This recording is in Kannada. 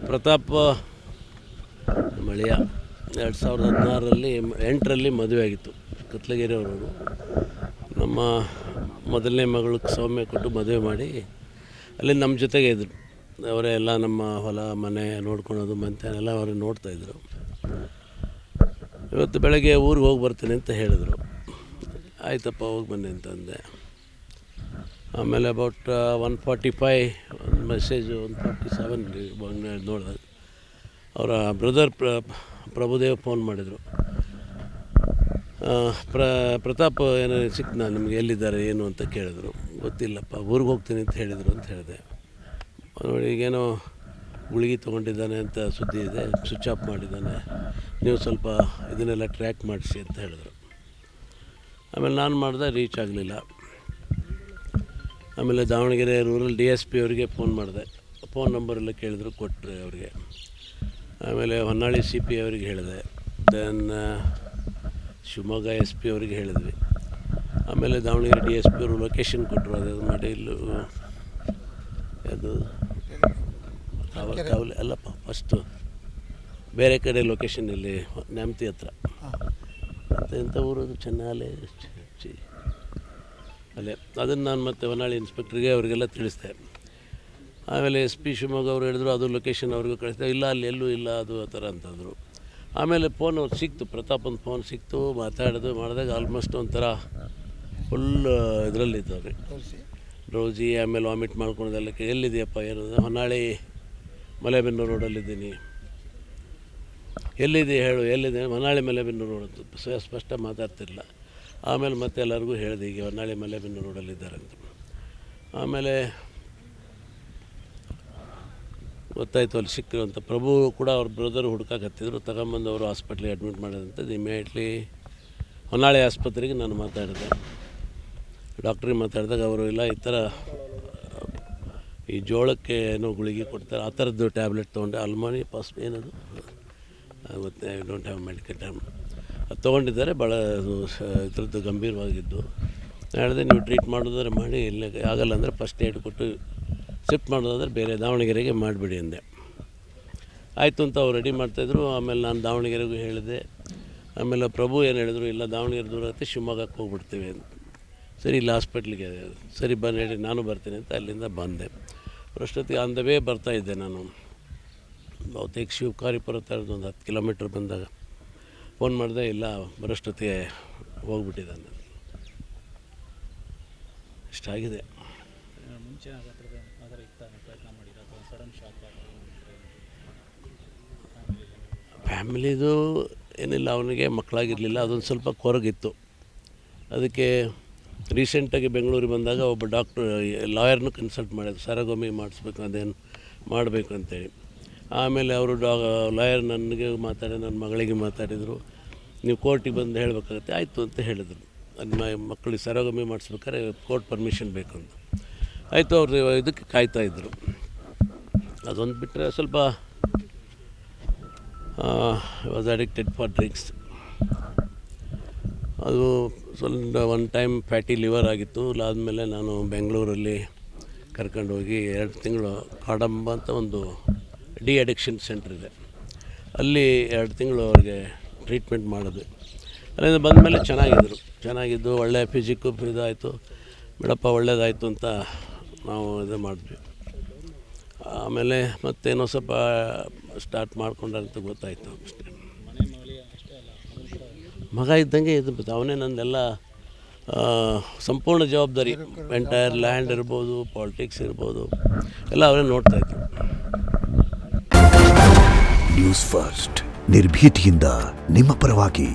ಪ್ರತಾಪ್ ಮಳೆಯ 2016 ಮದುವೆ ಆಗಿತ್ತು. ಕತ್ಲಗಿರಿಯವರು ನಮ್ಮ ಮೊದಲನೇ ಮಗಳಿಗೆ ಸೌಮ್ಯ ಕೊಟ್ಟು ಮದುವೆ ಮಾಡಿ ಅಲ್ಲಿ ನಮ್ಮ ಜೊತೆಗೆ ಇದ್ದರು. ಅವರೇ ಎಲ್ಲ ನಮ್ಮ ಹೊಲ ಮನೆ ನೋಡ್ಕೊಳೋದು ಮಂತೆನೆಲ್ಲ ಅವರು ನೋಡ್ತಾಯಿದ್ರು. ಇವತ್ತು ಬೆಳಗ್ಗೆ ಊರಿಗೆ ಹೋಗಿ ಬರ್ತೀನಿ ಅಂತ ಹೇಳಿದರು. ಆಯ್ತಪ್ಪ ಹೋಗಿ ಬನ್ನಿ ಅಂತಂದೆ. ಆಮೇಲೆ ಅಬೌಟ್ 1:45 ಒಂದು ಮೆಸೇಜು 1:47 ನೋಡಿದೆ. ಅವರ ಬ್ರದರ್ ಪ್ರಭುದೇವ್ ಫೋನ್ ಮಾಡಿದರು. ಪ್ರತಾಪ್ ಏನೋ ಸಿಕ್ನಾ ನಿಮಗೆ, ಎಲ್ಲಿದ್ದಾರೆ ಏನು ಅಂತ ಕೇಳಿದ್ರು. ಗೊತ್ತಿಲ್ಲಪ್ಪ, ಊರಿಗೆ ಹೋಗ್ತೀನಿ ಅಂತ ಹೇಳಿದರು ಅಂತ ಹೇಳಿದೆ. ನೋಡಿ ಈಗೇನೋ ಗುಳಿಗೆ ತೊಗೊಂಡಿದ್ದಾನೆ ಅಂತ ಸುದ್ದಿ ಇದೆ, ಸ್ವಿಚ್ ಆಫ್ ಮಾಡಿದ್ದಾನೆ, ನೀವು ಸ್ವಲ್ಪ ಇದನ್ನೆಲ್ಲ ಟ್ರ್ಯಾಕ್ ಮಾಡಿಸಿ ಅಂತ ಹೇಳಿದರು. ಆಮೇಲೆ ನಾನು ಮಾಡಿದೆ, ರೀಚ್ ಆಗಲಿಲ್ಲ. ಆಮೇಲೆ ದಾವಣಗೆರೆ ರೂರಲ್ DSP ಅವರಿಗೆ ಫೋನ್ ಮಾಡಿದೆ. ಫೋನ್ ನಂಬರೆಲ್ಲ ಕೇಳಿದ್ರು, ಕೊಟ್ಟರೆ ಅವರಿಗೆ. ಆಮೇಲೆ ಹೊನ್ನಾಳಿ CP ಅವರಿಗೆ ಹೇಳಿದೆ. ದೆನ್ ಶಿವಮೊಗ್ಗ SP ಅವರಿಗೆ ಹೇಳಿದ್ವಿ. ಆಮೇಲೆ ದಾವಣಗೆರೆ DSP ಅವರು ಲೊಕೇಶನ್ ಕೊಟ್ಟರು. ಅದು ಮಾಡಿ ಅದು ಕಾವಲೆ ಅಲ್ಲಪ್ಪ, ಫಸ್ಟು ಬೇರೆ ಕಡೆ ಲೊಕೇಶನ್ ಇಲ್ಲಿ ನ್ಯಾಮತಿ ಹತ್ರ ಮತ್ತು ಎಂಥ ಊರದು, ಚೆನ್ನಾಲೆ ಅಲ್ಲೇ. ಅದನ್ನು ನಾನು ಮತ್ತೆ ಹೊನ್ನಾಳಿ ಇನ್ಸ್ಪೆಕ್ಟ್ರಿಗೆ ಅವರಿಗೆಲ್ಲ ತಿಳಿಸಿದೆ. ಆಮೇಲೆ SP ಶಿವಮೊಗ್ಗ ಅವರು ಹೇಳಿದ್ರು, ಅದು ಲೊಕೇಶನ್ ಅವ್ರಿಗೂ ಕಳಿಸಿದೆ. ಇಲ್ಲ, ಅಲ್ಲಿ ಎಲ್ಲೂ ಇಲ್ಲ, ಅದು ಆ ಥರ ಅಂತಂದರು. ಆಮೇಲೆ ಫೋನ್ ಅವ್ರು ಸಿಕ್ತು, ಪ್ರತಾಪನ ಫೋನ್ ಸಿಕ್ತು. ಮಾತಾಡೋದು ಮಾಡಿದಾಗ ಆಲ್ಮೋಸ್ಟ್ ಒಂಥರ ಫುಲ್ ಇದರಲ್ಲಿದ್ದವ್ರಿ, ರೋಜಿ. ಆಮೇಲೆ ವಾಮಿಟ್ ಮಾಡ್ಕೊಳೋದೆಲ್ಲ. ಎಲ್ಲಿದೆಯಪ್ಪ, ಏನು? ಹೊನ್ನಾಳಿ ಮಲೆಬೆನ್ನೂರು ರೋಡಲ್ಲಿದ್ದೀನಿ. ಎಲ್ಲಿದೆ ಹೇಳು, ಎಲ್ಲಿದೆ? ಹೊನ್ನಾಳಿ ಮಲೆಬೆನ್ನೂರು ರೋಡ್ ಅಂತ ಸ್ಪಷ್ಟ ಮಾತಾಡ್ತಿರಲಿಲ್ಲ. ಆಮೇಲೆ ಮತ್ತೆ ಎಲ್ಲರಿಗೂ ಹೇಳಿದೆ, ಈಗ ಹೊನ್ನಾಳಿ ಮಲೆಬೆನ್ನೂರು ರೋಡಲ್ಲಿದ್ದಾರೆ ಅಂತ. ಆಮೇಲೆ ಗೊತ್ತಾಯಿತು ಅಲ್ಲಿ ಸಿಕ್ಕರು ಅಂತ. ಪ್ರಭು ಕೂಡ ಅವ್ರ ಬ್ರದರ್ ಹುಡ್ಕಾಕತ್ತಿದ್ರು. ತಗೊಂಬಂದು ಅವರು ಹಾಸ್ಪಿಟ್ಲಿಗೆ ಅಡ್ಮಿಟ್ ಮಾಡೋದಂತೆ. ಇಮಿಡಿಯೇಟ್ಲಿ ಹೊನ್ನಾಳಿ ಆಸ್ಪತ್ರೆಗೆ ನಾನು ಮಾತಾಡಿದೆ. ಡಾಕ್ಟ್ರಿಗೆ ಮಾತಾಡಿದಾಗ ಅವರು ಇಲ್ಲ, ಈ ಥರ ಈ ಜೋಳಕ್ಕೆ ಏನೋ ಗುಳಿಗೆ ಕೊಡ್ತಾರೆ, ಆ ಥರದ್ದು ಟ್ಯಾಬ್ಲೆಟ್ ತೊಗೊಂಡೆ. ಅಲ್ಮಾನಿ ಏನದು ಗೊತ್ತೇ, I don't have medical time. ಅದು ತೊಗೊಂಡಿದ್ದಾರೆ. ಭಾಳ ಇದ್ರದ್ದು ಗಂಭೀರವಾಗಿದ್ದು. ಹೇಳಿದೆ, ನೀವು ಟ್ರೀಟ್ ಮಾಡೋದಾದ್ರೆ ಮಾಡಿ, ಇಲ್ಲ ಆಗಲ್ಲ ಅಂದರೆ ಫಸ್ಟ್ ಏಡ್ ಕೊಟ್ಟು ಶಿಫ್ಟ್ ಮಾಡೋದಾದ್ರೆ ಬೇರೆ ದಾವಣಗೆರೆಗೆ ಮಾಡಿಬಿಡಿ ಅಂದೆ. ಆಯಿತು ಅಂತ ಅವ್ರು ರೆಡಿ ಮಾಡ್ತಾಯಿದ್ರು. ಆಮೇಲೆ ನಾನು ದಾವಣಗೆರೆಗೂ ಹೇಳಿದೆ. ಆಮೇಲೆ ಪ್ರಭು ಏನು ಹೇಳಿದ್ರು, ಇಲ್ಲ ದಾವಣಗೆರೆ ದೂರ ಆಗುತ್ತೆ, ಶಿವಮೊಗ್ಗಕ್ಕೆ ಹೋಗ್ಬಿಡ್ತೀವಿ ಅಂತ. ಸರಿ, ಇಲ್ಲ ಹಾಸ್ಪಿಟ್ಲಿಗೆ. ಸರಿ ಬನ್ನಿ ಹೇಳಿ, ನಾನು ಬರ್ತೀನಿ ಅಂತ ಅಲ್ಲಿಂದ ಬಂದೆ. ಅಷ್ಟೊತ್ತಿಗೆ ಆನ್ ದ ವೇ ಬರ್ತಾಯಿದ್ದೆ ನಾನು. ಬಹುತೇಕ ಶಿವಕಾರಿಪುರ ಥರದ್ದು ಒಂದು 10 ಕಿಲೋಮೀಟ್ರ್ ಬಂದಾಗ ಫೋನ್ ಮಾಡಿದೆ. ಇಲ್ಲ, ಬರೋಷ್ಟೊತ್ತಿಗೆ ಹೋಗ್ಬಿಟ್ಟಿದ್ದಾನೆ. ಇಷ್ಟಾಗಿದೆ. ಫ್ಯಾಮಿಲಿದು ಏನಿಲ್ಲ, ಅವನಿಗೆ ಮಕ್ಕಳಾಗಿರಲಿಲ್ಲ. ಅದೊಂದು ಸ್ವಲ್ಪ ಕೊರಗಿತ್ತು. ಅದಕ್ಕೆ ರೀಸೆಂಟಾಗಿ ಬೆಂಗಳೂರಿಗೆ ಬಂದಾಗ ಒಬ್ಬ ಲಾಯರ್ನೂ ಕನ್ಸಲ್ಟ್ ಮಾಡಿದ್ರು, ಸರಗೋಮಿ ಮಾಡಿಸ್ಬೇಕು, ಅದೇನು ಮಾಡಬೇಕು ಅಂತೇಳಿ. ಆಮೇಲೆ ಅವರು ಲಾಯರ್ ನನಗೆ ನನ್ನ ಮಗಳಿಗೆ ಮಾತಾಡಿದರು. ನೀವು ಕೋರ್ಟಿಗೆ ಬಂದು ಹೇಳಬೇಕಾಗತ್ತೆ. ಆಯಿತು ಅಂತ ಹೇಳಿದರು. ಮಕ್ಕಳಿಗೆ ಸರಗೋಮಿ ಮಾಡಿಸ್ಬೇಕಾದ್ರೆ ಕೋರ್ಟ್ ಪರ್ಮಿಷನ್ ಬೇಕು ಅಂತ. ಆಯಿತು, ಅವರು ಇದಕ್ಕೆ ಕಾಯ್ತಾಯಿದ್ರು. ಅದೊಂದು ಬಿಟ್ಟರೆ ಸ್ವಲ್ಪ ವಾಸ್ ಅಡಿಕ್ಟೆಡ್ ಫಾರ್ ಡ್ರಿಂಕ್ಸ್. ಅದು ಸ್ವಲ್ಪ ಒನ್ ಟೈಮ್ ಫ್ಯಾಟಿ ಲಿವರ್ ಆಗಿತ್ತು. ಆದಮೇಲೆ ನಾನು ಬೆಂಗಳೂರಲ್ಲಿ ಕರ್ಕೊಂಡೋಗಿ 2 ತಿಂಗಳು ಕಾಡಂಬ ಅಂತ ಒಂದು ಅಡಿಕ್ಷನ್ ಸೆಂಟ್ರ್ ಇದೆ, ಅಲ್ಲಿ 2 ತಿಂಗಳು ಅವ್ರಿಗೆ ಟ್ರೀಟ್ಮೆಂಟ್ ಮಾಡಿದ್ವಿ. ಅಲ್ಲಿಂದ ಬಂದಮೇಲೆ ಚೆನ್ನಾಗಿದ್ದು ಒಳ್ಳೆಯ ಫಿಸಿಕ್ಕು ಇದಾಯಿತು. ಬಿಡಪ್ಪ, ಒಳ್ಳೇದಾಯಿತು ಅಂತ ನಾವು ಇದು ಮಾಡಿದ್ವಿ. ಆಮೇಲೆ ಮತ್ತೇನೋ ಸ್ವಲ್ಪ ಸ್ಟಾರ್ಟ್ ಮಾಡ್ಕೊಂಡಂತ ಗೊತ್ತಾಯಿತು ಅಷ್ಟೇ. ಮಗ ಇದ್ದಂಗೆ ಇದು, ಅವನೇ ನಂದೆಲ್ಲ ಸಂಪೂರ್ಣ ಜವಾಬ್ದಾರಿ. ಎಂಟೈರ್ ಲ್ಯಾಂಡ್ ಇರ್ಬೋದು, ಪಾಲಿಟಿಕ್ಸ್ ಇರ್ಬೋದು, ಎಲ್ಲ ಅವರೇ ನೋಡ್ತಾಯಿದ್ರು. ನ್ಯೂಸ್ ಫಸ್ಟ್, ನಿರ್ಭೀತಿಯಿಂದ ನಿಮ್ಮ ಪರವಾಗಿ.